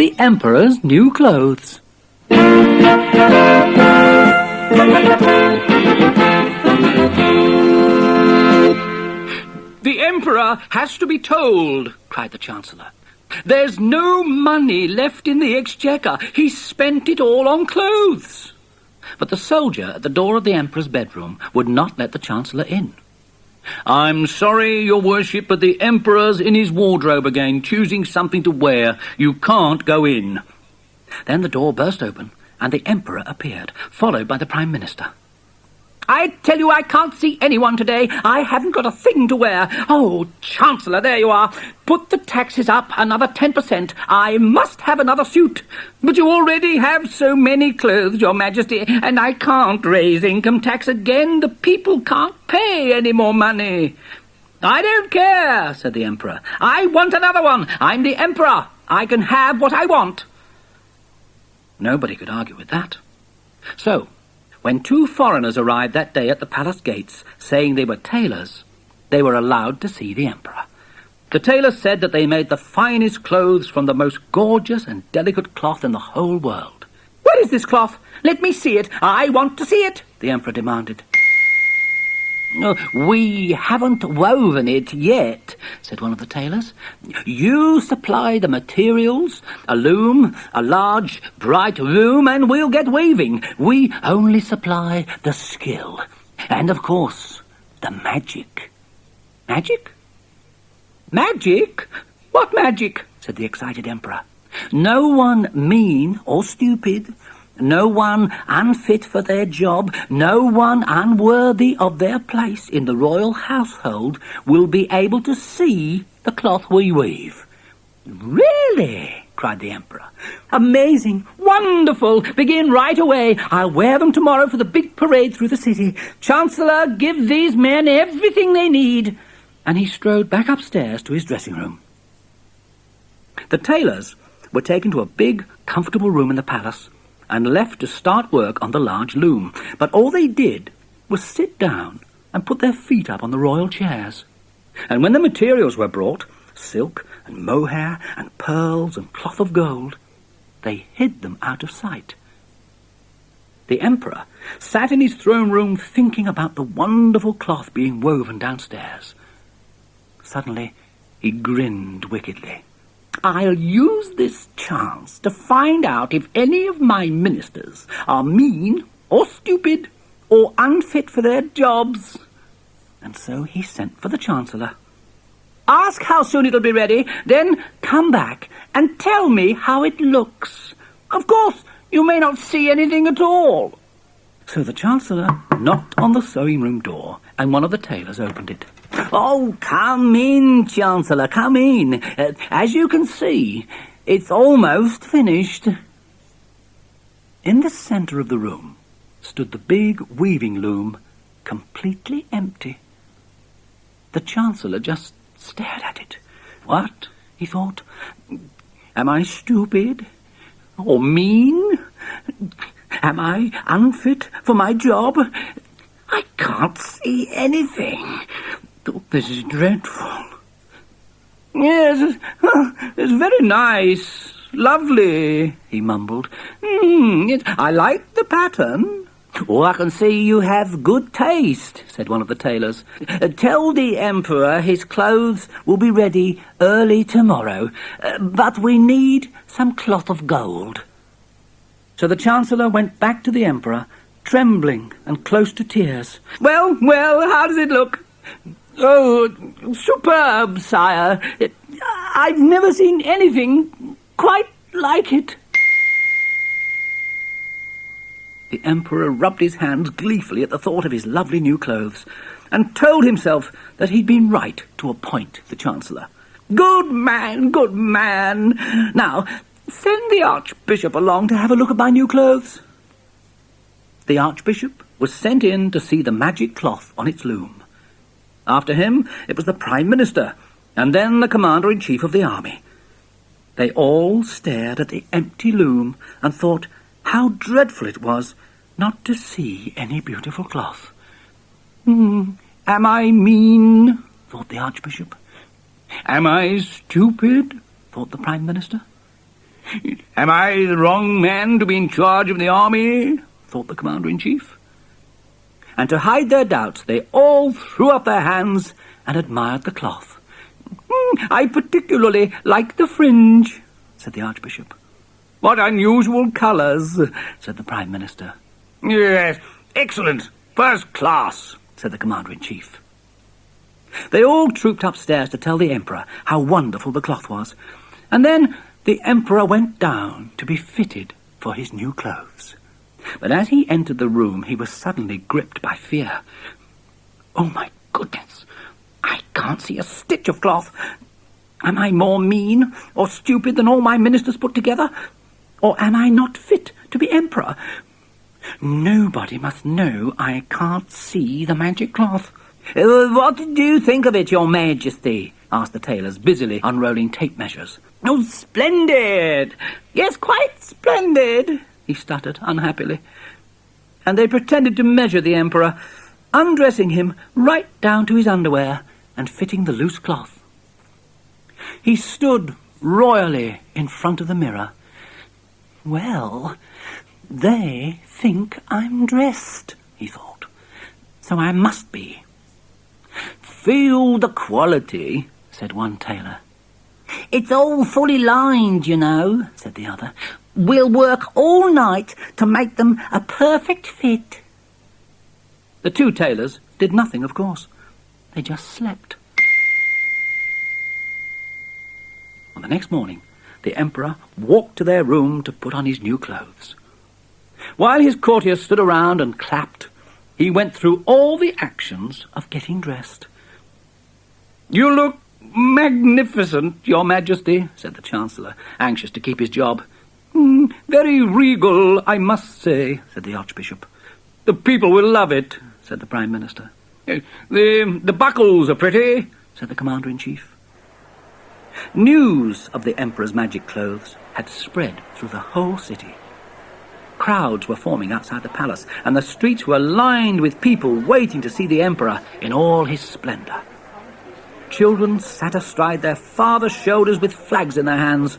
the Emperor's new clothes. The Emperor has to be told, cried the Chancellor. There's no money left in the exchequer. He's spent it all on clothes. But the soldier at the door of the Emperor's bedroom would not let the Chancellor in. I'm sorry, your worship, but the Emperor's in his wardrobe again, choosing something to wear. You can't go in. Then the door burst open, and the Emperor appeared, followed by the Prime Minister. I tell you, I can't see anyone today. I haven't got a thing to wear. Oh, Chancellor, there you are. Put the taxes up another 10%. I must have another suit. But you already have so many clothes, Your Majesty, and I can't raise income tax again. The people can't pay any more money. I don't care, said the Emperor. I want another one. I'm the Emperor. I can have what I want. Nobody could argue with that. So, when 2 foreigners arrived that day at the palace gates, saying they were tailors, they were allowed to see the Emperor. The tailors said that they made the finest clothes from the most gorgeous and delicate cloth in the whole world. Where is this cloth? Let me see it. I want to see it, the Emperor demanded. We haven't woven it yet, said one of the tailors. You supply the materials, a loom, a large, bright loom, and we'll get weaving. We only supply the skill. And, of course, the magic. Magic? Magic? What magic? Said the excited Emperor. No one mean or stupid, no one unfit for their job, no one unworthy of their place in the royal household will be able to see the cloth we weave. Really? Cried the Emperor. Amazing! Wonderful! Begin right away. I'll wear them tomorrow for the big parade through the city. Chancellor, give these men everything they need. And he strode back upstairs to his dressing room. The tailors were taken to a big, comfortable room in the palace and left to start work on the large loom. But all they did was sit down and put their feet up on the royal chairs. And when the materials were brought, silk and mohair and pearls and cloth of gold, they hid them out of sight. The Emperor sat in his throne room thinking about the wonderful cloth being woven downstairs. Suddenly, he grinned wickedly. I'll use this chance to find out if any of my ministers are mean or stupid or unfit for their jobs. And so he sent for the Chancellor. Ask how soon it'll be ready, then come back and tell me how it looks. Of course, you may not see anything at all. So the Chancellor knocked on the sewing room door, and one of the tailors opened it. Oh, come in, Chancellor, come in. As you can see, it's almost finished. In the centre of the room stood the big weaving loom, completely empty. The Chancellor just stared at it. What? He thought. Am I stupid? Or mean? Am I unfit for my job? I can't see anything. Oh, this is dreadful. Yes, it's very nice. Lovely, he mumbled. Yes, I like the pattern. Oh, I can see you have good taste, said one of the tailors. Tell the Emperor his clothes will be ready early tomorrow, but we need some cloth of gold. So the Chancellor went back to the Emperor, trembling and close to tears. Well, how does it look? Oh, superb, sire. I've never seen anything quite like it. The Emperor rubbed his hands gleefully at the thought of his lovely new clothes, and told himself that he'd been right to appoint the Chancellor. Good man, good man. Now, send the Archbishop along to have a look at my new clothes. The Archbishop was sent in to see the magic cloth on its loom. After him, it was the Prime Minister, and then the Commander-in-Chief of the army. They all stared at the empty loom and thought how dreadful it was not to see any beautiful cloth. Am I mean? Thought the Archbishop. Am I stupid? Thought the Prime Minister. Am I the wrong man to be in charge of the army? Thought the commander-in-chief. And to hide their doubts, they all threw up their hands and admired the cloth. I particularly like the fringe, said the Archbishop. What unusual colours, said the Prime Minister. Yes, excellent, first class, said the Commander-in-Chief. They all trooped upstairs to tell the Emperor how wonderful the cloth was, and then the Emperor went down to be fitted for his new clothes. But as he entered the room, he was suddenly gripped by fear. Oh, my goodness! I can't see a stitch of cloth. Am I more mean or stupid than all my ministers put together? Or am I not fit to be emperor? Nobody must know I can't see the magic cloth. What did you think of it, Your Majesty? Asked the tailors, busily unrolling tape measures. Oh, splendid! Yes, quite splendid, he stuttered unhappily. And they pretended to measure the emperor, undressing him right down to his underwear and fitting the loose cloth. He stood royally in front of the mirror. Well, they think I'm dressed, he thought, so I must be. Feel the quality, said one tailor. It's all fully lined, you know, said the other. We'll work all night to make them a perfect fit. The two tailors did nothing, of course. They just slept. On the next morning, the Emperor walked to their room to put on his new clothes. While his courtiers stood around and clapped, he went through all the actions of getting dressed. You look magnificent, Your Majesty, said the Chancellor, anxious to keep his job. Very regal, I must say, said the Archbishop. The people will love it, said the Prime Minister. The buckles are pretty, said the Commander-in-Chief. News of the Emperor's magic clothes had spread through the whole city. Crowds were forming outside the palace, and the streets were lined with people waiting to see the Emperor in all his splendour. Children sat astride their father's shoulders with flags in their hands.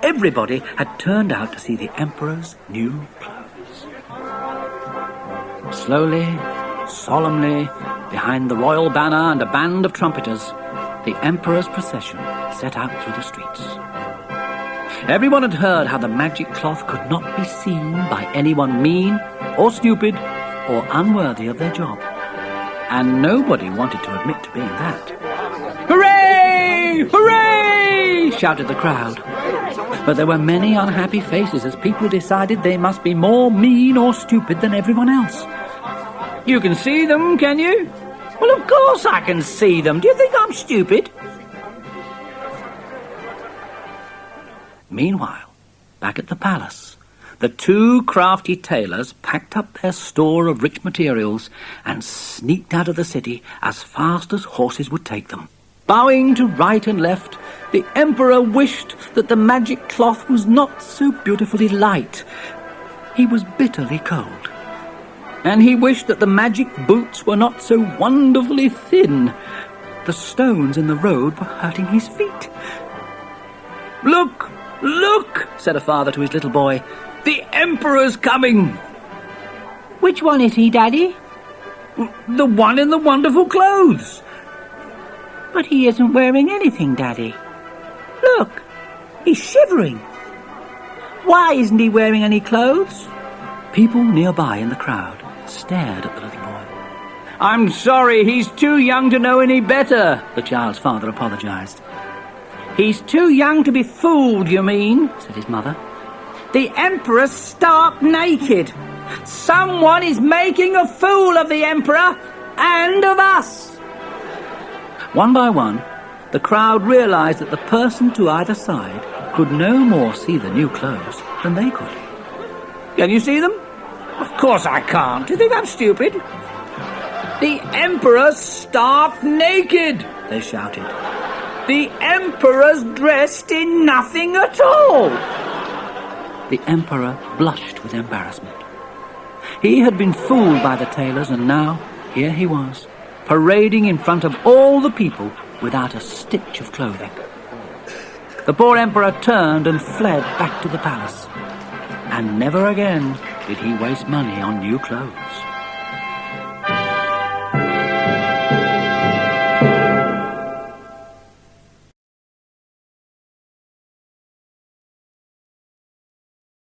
Everybody had turned out to see the Emperor's new clothes. Slowly, solemnly, behind the royal banner and a band of trumpeters, the Emperor's procession set out through the streets. Everyone had heard how the magic cloth could not be seen by anyone mean or stupid or unworthy of their job. And nobody wanted to admit to being that. Hooray! Hooray! Shouted the crowd. But there were many unhappy faces as people decided they must be more mean or stupid than everyone else. You can see them, can you? Well, of course I can see them. Do you think I'm stupid? Meanwhile, back at the palace, the two crafty tailors packed up their store of rich materials and sneaked out of the city as fast as horses would take them. Bowing to right and left, the Emperor wished that the magic cloth was not so beautifully light. He was bitterly cold. And he wished that the magic boots were not so wonderfully thin. The stones in the road were hurting his feet. Look! Look! Said a father to his little boy. The Emperor's coming! Which one is he, Daddy? The one in the wonderful clothes. But he isn't wearing anything, Daddy. Look, he's shivering. Why isn't he wearing any clothes? People nearby in the crowd stared at the little boy. I'm sorry, he's too young to know any better, the child's father apologized. He's too young to be fooled, you mean, said his mother. The Emperor's stark naked. Someone is making a fool of the Emperor and of us. One by one, the crowd realized that the person to either side could no more see the new clothes than they could. Can you see them? Of course I can't. Do you think I'm stupid? The Emperor's stark naked, they shouted. The Emperor's dressed in nothing at all. The Emperor blushed with embarrassment. He had been fooled by the tailors, and now here he was, parading in front of all the people without a stitch of clothing. The poor emperor turned and fled back to the palace. And never again did he waste money on new clothes.